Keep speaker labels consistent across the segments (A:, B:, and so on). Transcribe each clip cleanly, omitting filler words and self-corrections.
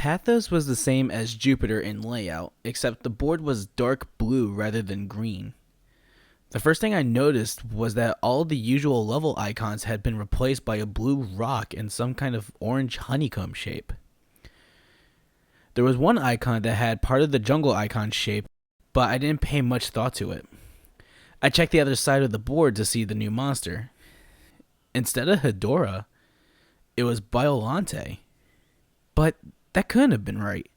A: Pathos was the same as Jupiter in layout, except the board was dark blue rather than green. The first thing I noticed was that all the usual level icons had been replaced by a blue rock in some kind of orange honeycomb shape. There was one icon that had part of the jungle icon shape, but I didn't pay much thought to it. I checked the other side of the board to see the new monster. Instead of Hedorah, it was Biollante. But that couldn't have been right.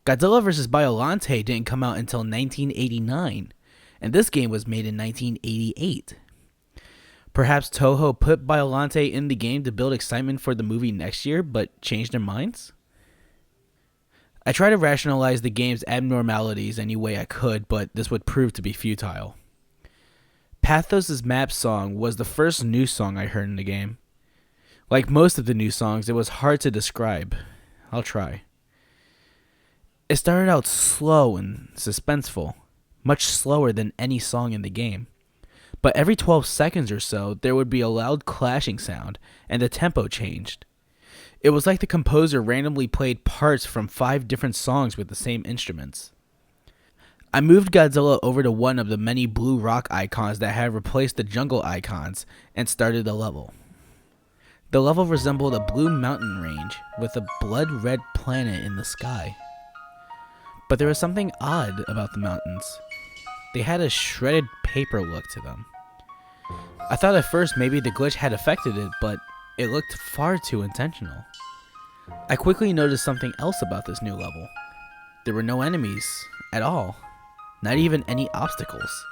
A: Godzilla vs. Biollante didn't come out until 1989, and this game was made in 1988. Perhaps Toho put Biollante in the game to build excitement for the movie next year, but changed their minds? I tried to rationalize the game's abnormalities any way I could, but this would prove to be futile. Pathos' map song was the first new song I heard in the game. Like most of the new songs, it was hard to describe. I'll try. It started out slow and suspenseful, much slower than any song in the game. But every 12 seconds or so, there would be a loud clashing sound, and the tempo changed. It was like the composer randomly played parts from 5 different songs with the same instruments. I moved Godzilla over to one of the many blue rock icons that had replaced the jungle icons and started the level. The level resembled a blue mountain range with a blood-red planet in the sky. But there was something odd about the mountains. They had a shredded paper look to them. I thought at first maybe the glitch had affected it, but it looked far too intentional. I quickly noticed something else about this new level. There were no enemies at all, not even any obstacles.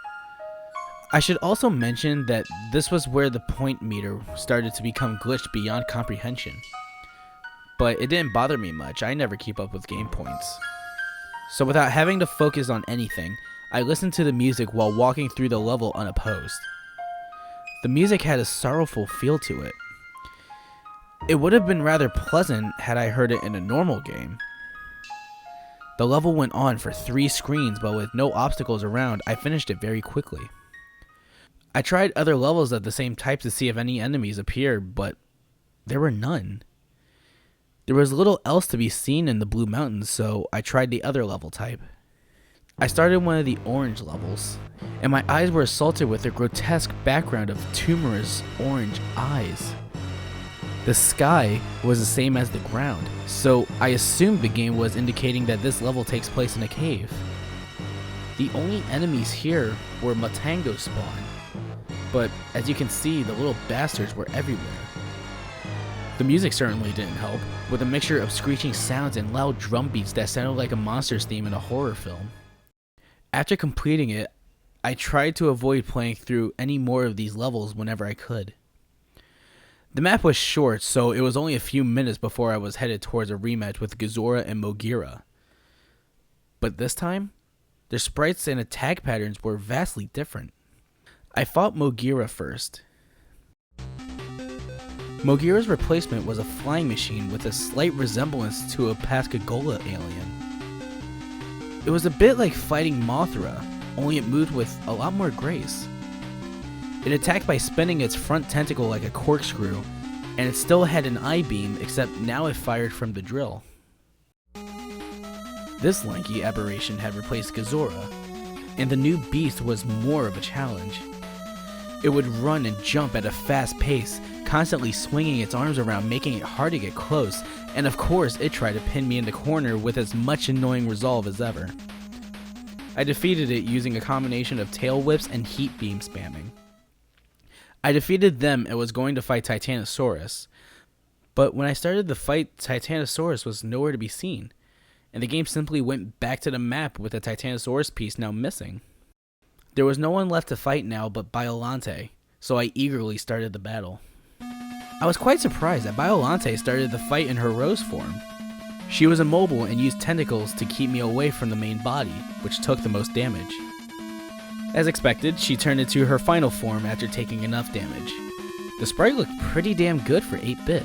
A: I should also mention that this was where the point meter started to become glitched beyond comprehension. But it didn't bother me much, I never keep up with game points. So without having to focus on anything, I listened to the music while walking through the level unopposed. The music had a sorrowful feel to it. It would have been rather pleasant had I heard it in a normal game. The level went on for 3 screens, but with no obstacles around, I finished it very quickly. I tried other levels of the same type to see if any enemies appeared, but there were none. There was little else to be seen in the Blue Mountains, so I tried the other level type. I started one of the orange levels, and my eyes were assaulted with a grotesque background of tumorous orange eyes. The sky was the same as the ground, so I assumed the game was indicating that this level takes place in a cave. The only enemies here were Matango spawn, but as you can see, the little bastards were everywhere. The music certainly didn't help, with a mixture of screeching sounds and loud drum beats that sounded like a monster's theme in a horror film. After completing it, I tried to avoid playing through any more of these levels whenever I could. The map was short, so it was only a few minutes before I was headed towards a rematch with Godzilla and Mogira. But this time, their sprites and attack patterns were vastly different. I fought Mogira first. Mogira's replacement was a flying machine with a slight resemblance to a Pascagoula alien. It was a bit like fighting Mothra, only it moved with a lot more grace. It attacked by spinning its front tentacle like a corkscrew, and it still had an I-beam, except now it fired from the drill. This lanky aberration had replaced Godzilla, and the new beast was more of a challenge. It would run and jump at a fast pace, constantly swinging its arms around, making it hard to get close, and of course it tried to pin me in the corner with as much annoying resolve as ever. I defeated it using a combination of tail whips and heat beam spamming. I defeated them and was going to fight Titanosaurus, but when I started the fight, Titanosaurus was nowhere to be seen, and the game simply went back to the map with the Titanosaurus piece now missing. There was no one left to fight now but Biollante, so I eagerly started the battle. I was quite surprised that Biollante started the fight in her rose form. She was immobile and used tentacles to keep me away from the main body, which took the most damage. As expected, she turned into her final form after taking enough damage. The sprite looked pretty damn good for 8-bit.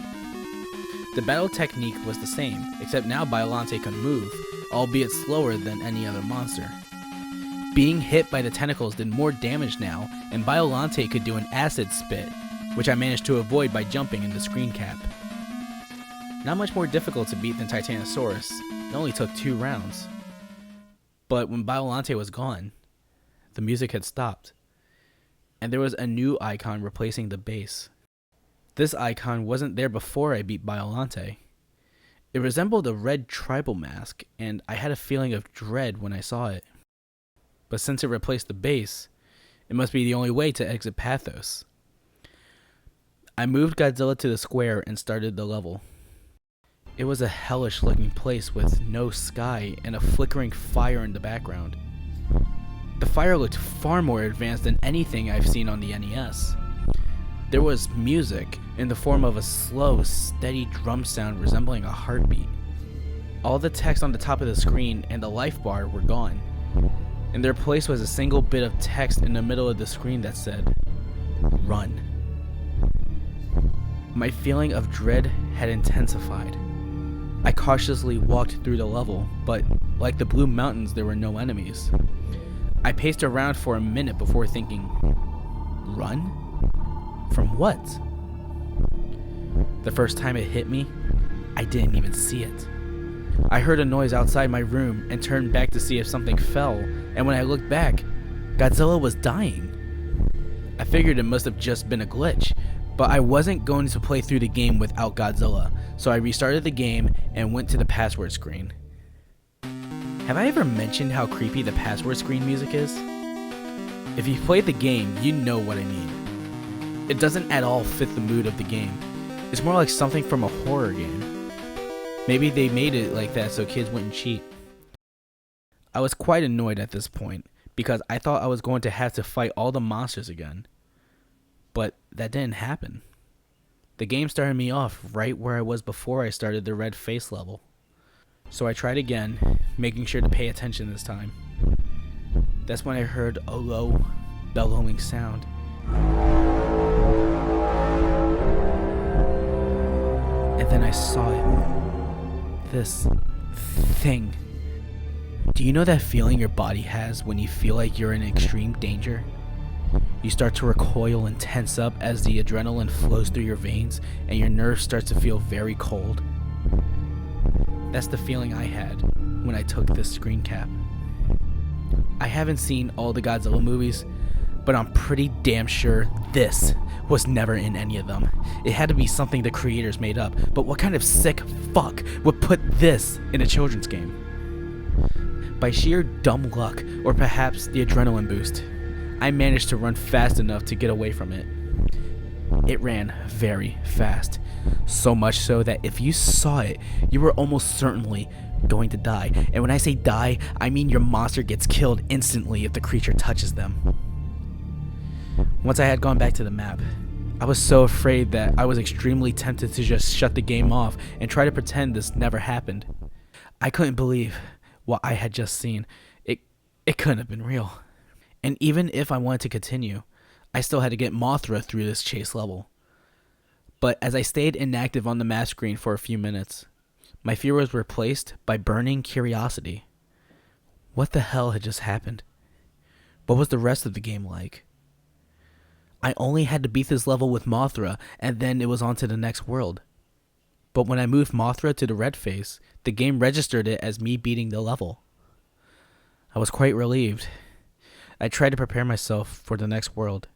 A: The battle technique was the same, except now Biollante could move, albeit slower than any other monster. Being hit by the tentacles did more damage now, and Biollante could do an acid spit, which I managed to avoid by jumping in the screen cap. Not much more difficult to beat than Titanosaurus. It only took 2 rounds. But when Biolante was gone, the music had stopped, and there was a new icon replacing the bass. This icon wasn't there before I beat Biolante. It resembled a red tribal mask, and I had a feeling of dread when I saw it. But since it replaced the bass, it must be the only way to exit Pathos. I moved Godzilla to the square and started the level. It was a hellish looking place with no sky and a flickering fire in the background. The fire looked far more advanced than anything I've seen on the NES. There was music in the form of a slow, steady drum sound resembling a heartbeat. All the text on the top of the screen and the life bar were gone. In their place was a single bit of text in the middle of the screen that said, "Run." My feeling of dread had intensified. I cautiously walked through the level, but like the Blue Mountains, there were no enemies. I paced around for a minute before thinking, run? From what? The first time it hit me, I didn't even see it. I heard a noise outside my room and turned back to see if something fell, and when I looked back, Godzilla was dying. I figured it must have just been a glitch, but I wasn't going to play through the game without Godzilla, so I restarted the game and went to the password screen. Have I ever mentioned how creepy the password screen music is? If you've played the game, you know what I mean. It doesn't at all fit the mood of the game. It's more like something from a horror game. Maybe they made it like that so kids wouldn't cheat. I was quite annoyed at this point, because I thought I was going to have to fight all the monsters again. But that didn't happen. The game started me off right where I was before I started the red face level. So I tried again, making sure to pay attention this time. That's when I heard a low, bellowing sound. And then I saw it. This thing. Do you know that feeling your body has when you feel like you're in extreme danger? You start to recoil and tense up as the adrenaline flows through your veins and your nerves start to feel very cold. That's the feeling I had when I took this screen cap. I haven't seen all the Godzilla movies, but I'm pretty damn sure this was never in any of them. It had to be something the creators made up, but what kind of sick fuck would put this in a children's game? By sheer dumb luck, or perhaps the adrenaline boost, I managed to run fast enough to get away from it. It ran very fast, so much so that if you saw it, you were almost certainly going to die. And when I say die, I mean your monster gets killed instantly if the creature touches them. Once I had gone back to the map, I was so afraid that I was extremely tempted to just shut the game off and try to pretend this never happened. I couldn't believe what I had just seen. It couldn't have been real. And even if I wanted to continue, I still had to get Mothra through this chase level. But as I stayed inactive on the map screen for a few minutes, my fear was replaced by burning curiosity. What the hell had just happened? What was the rest of the game like? I only had to beat this level with Mothra, and then it was on to the next world. But when I moved Mothra to the red face, the game registered it as me beating the level. I was quite relieved. I tried to prepare myself for the next world.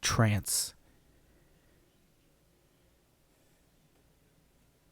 A: Trance.